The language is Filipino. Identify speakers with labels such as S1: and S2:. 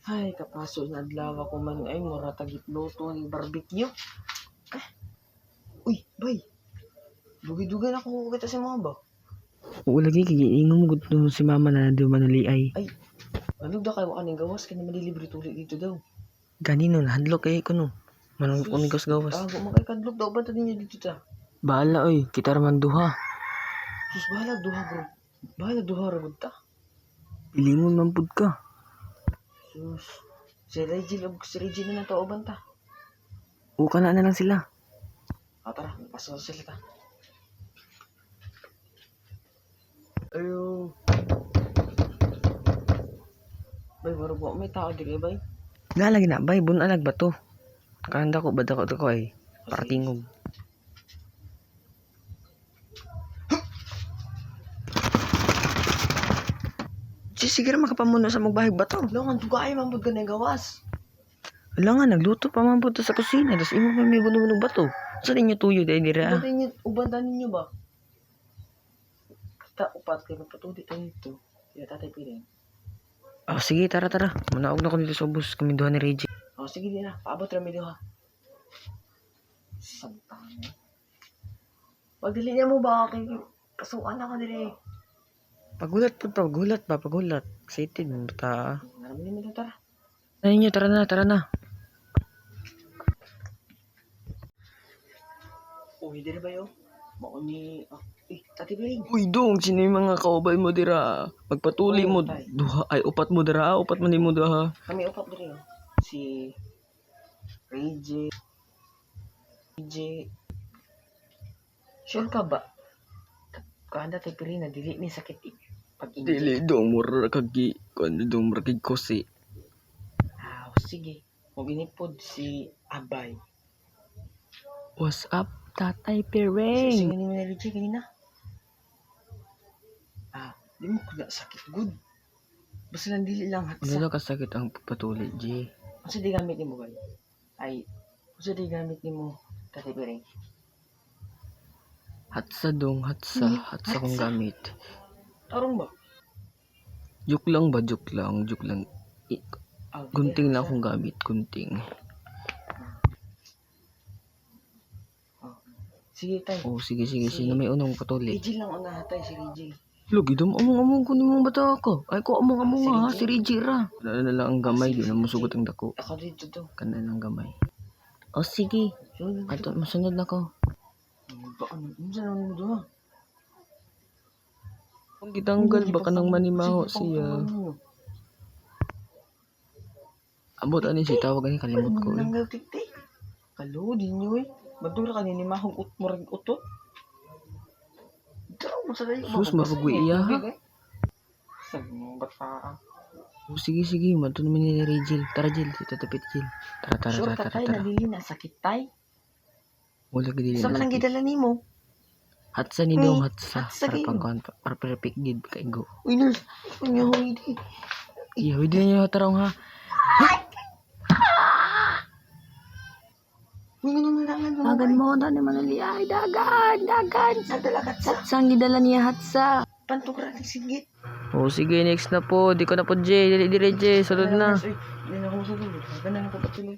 S1: Ay, kapaso na adlaw ko man ay mura tagitluto ni barbecue. Uy, bay. Dugay-dugay ako kita si mga ba.
S2: Oo lagi kay gud no si mama na do manaliay.
S1: Ay, ano daw kayo kaning gawas kani malilibre tuli dito daw.
S2: Ganino na hadlok kay ko no. Manong ko ni gawas.
S1: Tago mo kay kadlok daw ba ta ninyo dito ta?
S2: Bahala oy, kita ra man duha.
S1: Sus bahala duha bro. Bahala duha ra gud ta.
S2: Pilimon man pud ka.
S1: Sus. Si Regine na to uban ta.
S2: O kana na lang sila.
S1: Tara, pasok sila ta. Ayo. Bay, baro ba may tao diri bay?
S2: Lagi na bay bunalag ba to? Kanda ko bada ko ay para tingog. Sige ra makapamuno sa magbahay ba to?
S1: Langan dugay man pud kanay gawas.
S2: Wala nga nagluto pa man pud to sa kusina, tas imo pa may bunog ba to? Sa inyo tuyo dai dira.
S1: Uban ninyo ba? Ta upat kay magpatudi tayo dito. Sila tatay piling.
S2: Oh, sige, tara. Manaog na ko dito sa bus, kami duha ni Reggie.
S1: Oh, sige din na. Paabot ra mi duha. Santang. Pagdili niya mo ba kay kasuan ako dili.
S2: Pagulat. Excited mo ta.
S1: Naramin mo tara.
S2: Ay niyo, tara na.
S1: Uy, dili ba yo? Mao ni Tati Piling.
S2: Uy, dong, sino yung mga kaubay mo dira? Magpatuli mo
S1: tay.
S2: duha, ay upat mo dira, upat man mo duha.
S1: Kami upat diri yo. Si Reggie. Sure ka ba? Kanda Tati Piling na dili ni sakit pag-inject.
S2: Dili dong, mura kagi, kundi dong mura kag kosi.
S1: Sige. Maginipod si Abay.
S2: What's up, Tatay
S1: Sige
S2: Pireng?
S1: ni mo na Reggie kanina. Di mo kaya sakit good. Basta lang dili lang
S2: Ano
S1: hatsa.
S2: daw kasakit ang patuli, G?
S1: Kasi di gamit ni mo ba? Kasi di gamit ni mo Tati Piring.
S2: Hatsa dong, hatsa kong gamit.
S1: Tarong ba?
S2: Joke lang. Gunting lang akong gamit, gunting.
S1: Sige tay.
S2: Oh, sige. Sino may unang patuli?
S1: Reggie lang una hatay si Reggie.
S2: Lagi dum among ko ni mong bata ko. Ay ko among
S1: Si
S2: ha,
S1: Reggie.
S2: si Reggie ra. Wala na lang ang gamay, di na musugot ang dako.
S1: Ako dito to.
S2: Kana lang gamay. Oh, sige. Ato, masunod na ko.
S1: Ano mo doon?
S2: Kung gitanggal, baka nang manimaho siya. Abot ani si tawag ani kalimot ko.
S1: Nanggal tiktik. Kalo, di nyo eh. Madura ka nimahong murag utot.
S2: Sus, mapagwi iya ha.
S1: Sabong bata.
S2: Oh, sige. Mato naman ni Reggie. Tara, Jill. Tatapit, Jill.
S1: Sure ka tay,
S2: Tara.
S1: nalili na sakit tay.
S2: Wala ka dili
S1: Sa man ang gidala nimo?
S2: Hatsa ni dong, hatsa.
S1: Hatsa
S2: Para
S1: gid.
S2: pagkuhan, para perfect gid kay go.
S1: Uy, nurse. Kunya ho, hindi.
S2: Iya, hindi niyo tarong ha. Dagan mo na naman ali ay dagan.
S1: Sa dalagat sa.
S2: Sang gidala niya hatsa.
S1: Pantukra ng sigit.
S2: Oh, sige, next na po. Di ko na po, Jay. Dili, Jay. Sunod na.
S1: Hindi na ako masulog. Ganun ako patuloy.